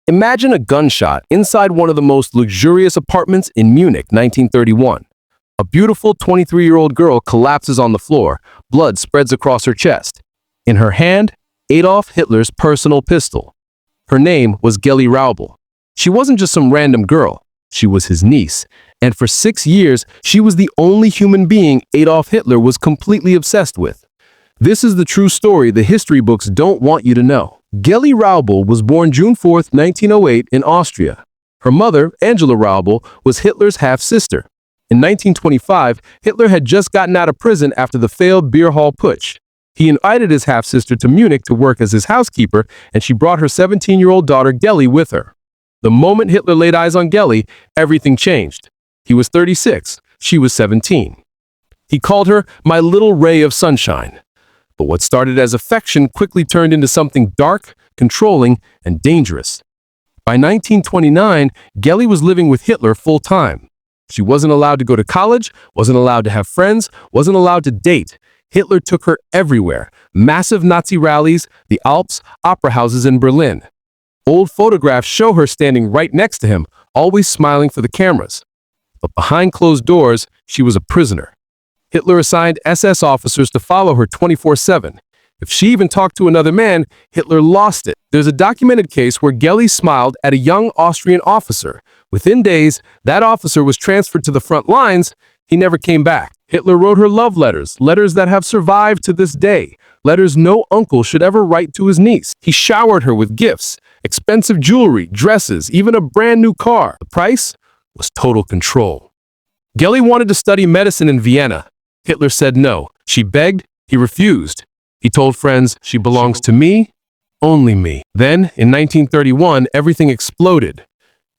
Imagine a gunshot inside one of the most luxurious apartments in Munich, 1931. A beautiful 23-year-old girl collapses on the floor. Blood spreads across her chest. In her hand, Adolf Hitler's personal pistol. Her name was Geli Raubal. She wasn't just some random girl. She was his niece. And for 6 years, she was the only human being Adolf Hitler was completely obsessed with. This is the true story the history books don't want you to know. Geli Raubal was born June 4, 1908 in Austria. Her mother, Angela Raubal, was Hitler's half-sister. In 1925, Hitler had just gotten out of prison after the failed beer hall putsch. He invited his half-sister to Munich to work as his housekeeper, and she brought her 17-year-old daughter Geli with her. The moment Hitler laid eyes on Geli, everything changed. He was 36, she was 17. He called her "my little ray of sunshine." But what started as affection quickly turned into something dark, controlling, and dangerous. By 1929, Geli was living with Hitler full-time. She wasn't allowed to go to college, wasn't allowed to have friends, wasn't allowed to date. Hitler took her everywhere. Massive Nazi rallies, the Alps, opera houses in Berlin. Old photographs show her standing right next to him, always smiling for the cameras. But behind closed doors, she was a prisoner. Hitler assigned SS officers to follow her 24/7. If she even talked to another man, Hitler lost it. There's a documented case where Geli smiled at a young Austrian officer. Within days, that officer was transferred to the front lines. He never came back. Hitler wrote her love letters, letters that have survived to this day, letters no uncle should ever write to his niece. He showered her with gifts, expensive jewelry, dresses, even a brand new car. The price was total control. Geli wanted to study medicine in Vienna. Hitler said no. She begged, he refused. He told friends, "She belongs to me, only me." Then, in 1931, everything exploded.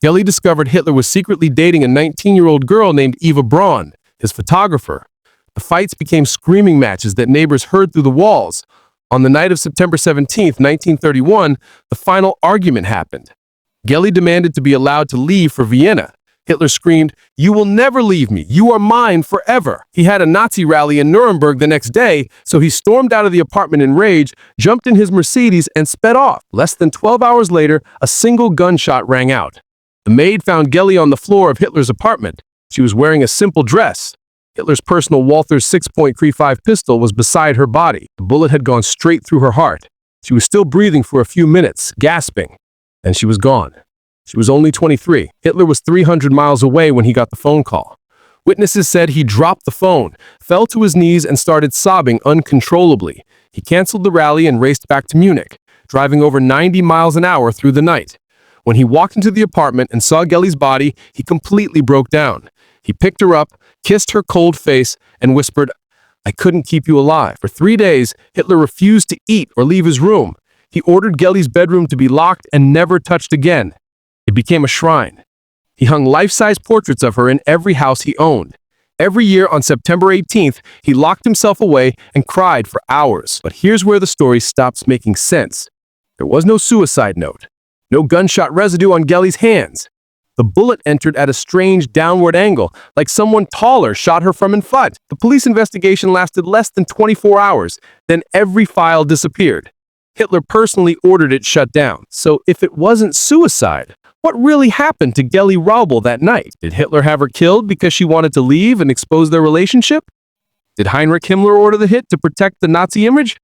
Geli discovered Hitler was secretly dating a 19-year-old girl named Eva Braun, his photographer. The fights became screaming matches that neighbors heard through the walls. On the night of September 17, 1931, the final argument happened. Geli demanded to be allowed to leave for Vienna. Hitler screamed, "You will never leave me. You are mine forever." He had a Nazi rally in Nuremberg the next day, so he stormed out of the apartment in rage, jumped in his Mercedes, and sped off. Less than 12 hours later, a single gunshot rang out. The maid found Geli on the floor of Hitler's apartment. She was wearing a simple dress. Hitler's personal Walther 6.35 pistol was beside her body. The bullet had gone straight through her heart. She was still breathing for a few minutes, gasping. Then she was gone. She was only 23. Hitler was 300 miles away when he got the phone call. Witnesses said he dropped the phone, fell to his knees, and started sobbing uncontrollably. He canceled the rally and raced back to Munich, driving over 90 miles an hour through the night. When he walked into the apartment and saw Geli's body, he completely broke down. He picked her up, kissed her cold face, and whispered, "I couldn't keep you alive." For 3 days, Hitler refused to eat or leave his room. He ordered Geli's bedroom to be locked and never touched again. It became a shrine. He hung life-size portraits of her in every house he owned. Every year on September 18th, he locked himself away and cried for hours. But here's where the story stops making sense. There was no suicide note. No gunshot residue on Geli's hands. The bullet entered at a strange downward angle, like someone taller shot her from in front. The police investigation lasted less than 24 hours. Then every file disappeared. Hitler personally ordered it shut down. So if it wasn't suicide, what really happened to Geli Raubal that night? Did Hitler have her killed because she wanted to leave and expose their relationship? Did Heinrich Himmler order the hit to protect the Nazi image?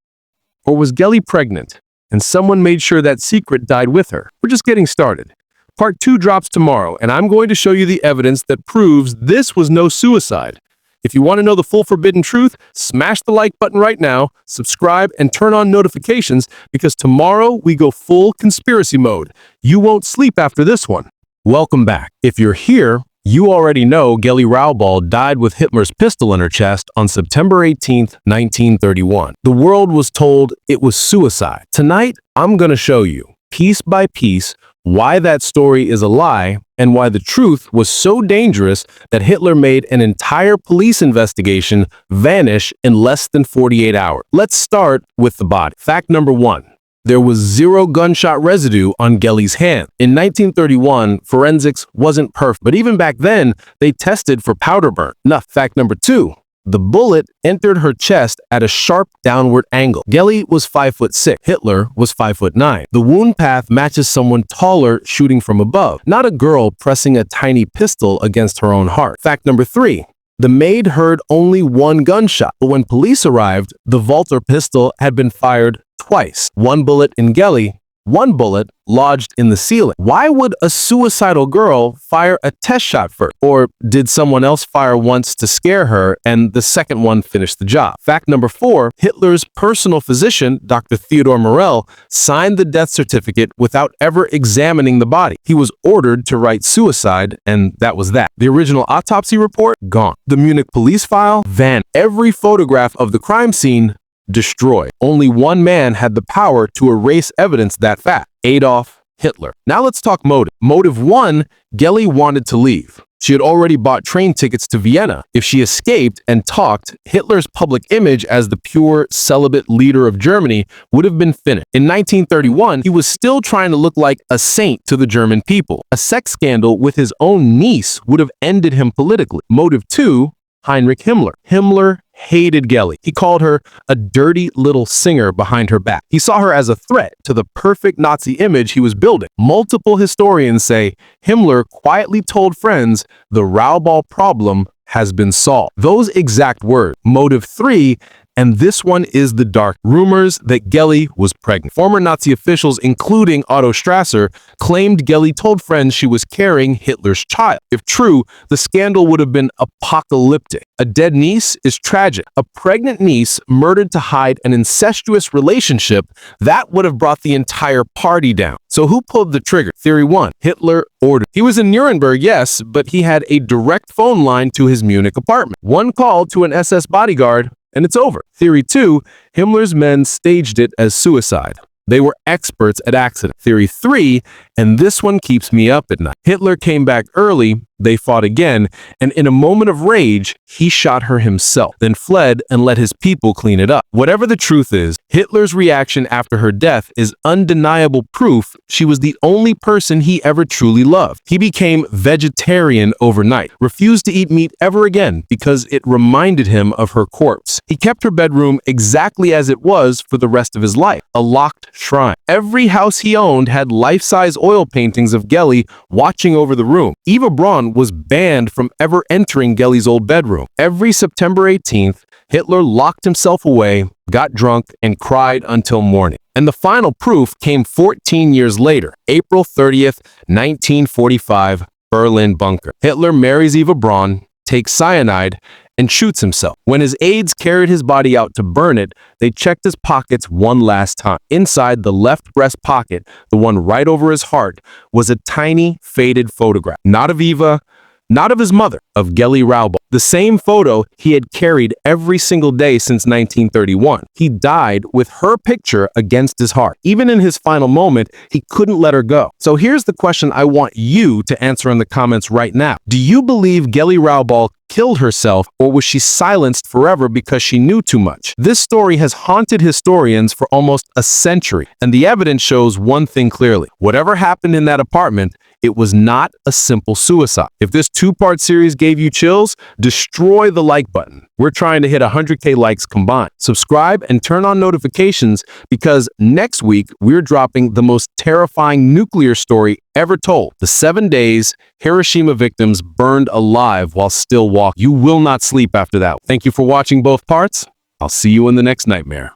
Or was Geli pregnant, and someone made sure that secret died with her? We're just getting started. Part 2 drops tomorrow, and I'm going to show you the evidence that proves this was no suicide. If you want to know the full forbidden truth, smash the like button right now, subscribe, and turn on notifications, because tomorrow we go full conspiracy mode. You won't sleep after this one. Welcome back. If you're here, you already know Geli Raubal died with Hitler's pistol in her chest on September 18, 1931. The world was told it was suicide. Tonight, I'm going to show you, piece by piece, why that story is a lie and why the truth was so dangerous that Hitler made an entire police investigation vanish in less than 48 hours. Let's start with the body. Fact number 1. There was 0 gunshot residue on Geli's hand. In 1931, forensics wasn't perfect, but even back then, they tested for powder burn. Fact number 2. The bullet entered her chest at a sharp downward angle. Geli was 5'6". Hitler was 5'9". The wound path matches someone taller shooting from above, not a girl pressing a tiny pistol against her own heart. Fact number 3. The maid heard only one gunshot, but when police arrived, the Walther pistol had been fired twice. One bullet in Geli, one bullet lodged in the ceiling. Why would a suicidal girl fire a test shot first? Or did someone else fire once to scare her and the second one finished the job? Fact number 4, Hitler's personal physician, Dr. Theodor Morell, signed the death certificate without ever examining the body. He was ordered to write suicide, and that was that. The original autopsy report, gone. The Munich police file, vanished. Every photograph of the crime scene, destroyed. Only one man had the power to erase evidence that fast: Adolf Hitler. Now let's talk motive. Motive 1, Geli wanted to leave. She had already bought train tickets to Vienna. If she escaped and talked, Hitler's public image as the pure, celibate leader of Germany would have been finished. In 1931, he was still trying to look like a saint to the German people. A sex scandal with his own niece would have ended him politically. Motive 2, Heinrich Himmler. Himmler hated Geli. He called her a dirty little singer behind her back. He saw her as a threat to the perfect Nazi image he was building. Multiple historians say Himmler quietly told friends the Raubal problem has been solved. Those exact words. Motive 3, and this one is the dark. Rumors that Geli was pregnant. Former Nazi officials, including Otto Strasser, claimed Geli told friends she was carrying Hitler's child. If true, the scandal would have been apocalyptic. A dead niece is tragic. A pregnant niece murdered to hide an incestuous relationship, that would have brought the entire party down. So who pulled the trigger? Theory 1, Hitler ordered. He was in Nuremberg, yes, but he had a direct phone line to his Munich apartment. One call to an SS bodyguard, and it's over. Theory 2, Himmler's men staged it as suicide. They were experts at accidents. Theory 3, and this one keeps me up at night. Hitler came back early, they fought again, and in a moment of rage, he shot her himself, then fled and let his people clean it up. Whatever the truth is, Hitler's reaction after her death is undeniable proof she was the only person he ever truly loved. He became vegetarian overnight, refused to eat meat ever again because it reminded him of her corpse. He kept her bedroom exactly as it was for the rest of his life, a locked shrine. Every house he owned had life-size oil paintings of Geli watching over the room. Eva Braun was banned from ever entering Geli's old bedroom. Every September 18th, Hitler locked himself away, got drunk, and cried until morning. And the final proof came 14 years later, April 30th, 1945, Berlin bunker. Hitler marries Eva Braun, takes cyanide, and shoots himself. When his aides carried his body out to burn it, they checked his pockets one last time. Inside the left breast pocket, the one right over his heart, was a tiny, faded photograph. Not of Eva, not of his mother, of Geli Raubal. The same photo he had carried every single day since 1931. He died with her picture against his heart. Even in his final moment, he couldn't let her go. So here's the question I want you to answer in the comments right now. Do you believe Geli Raubal killed herself, or was she silenced forever because she knew too much? This story has haunted historians for almost a century, and the evidence shows one thing clearly. Whatever happened in that apartment, it was not a simple suicide. If this two-part series gave you chills, destroy the like button. We're trying to hit 100K likes combined. Subscribe and turn on notifications because next week we're dropping the most terrifying nuclear story ever told. The 7 days Hiroshima victims burned alive while still walking. You will not sleep after that. Thank you for watching both parts. I'll see you in the next nightmare.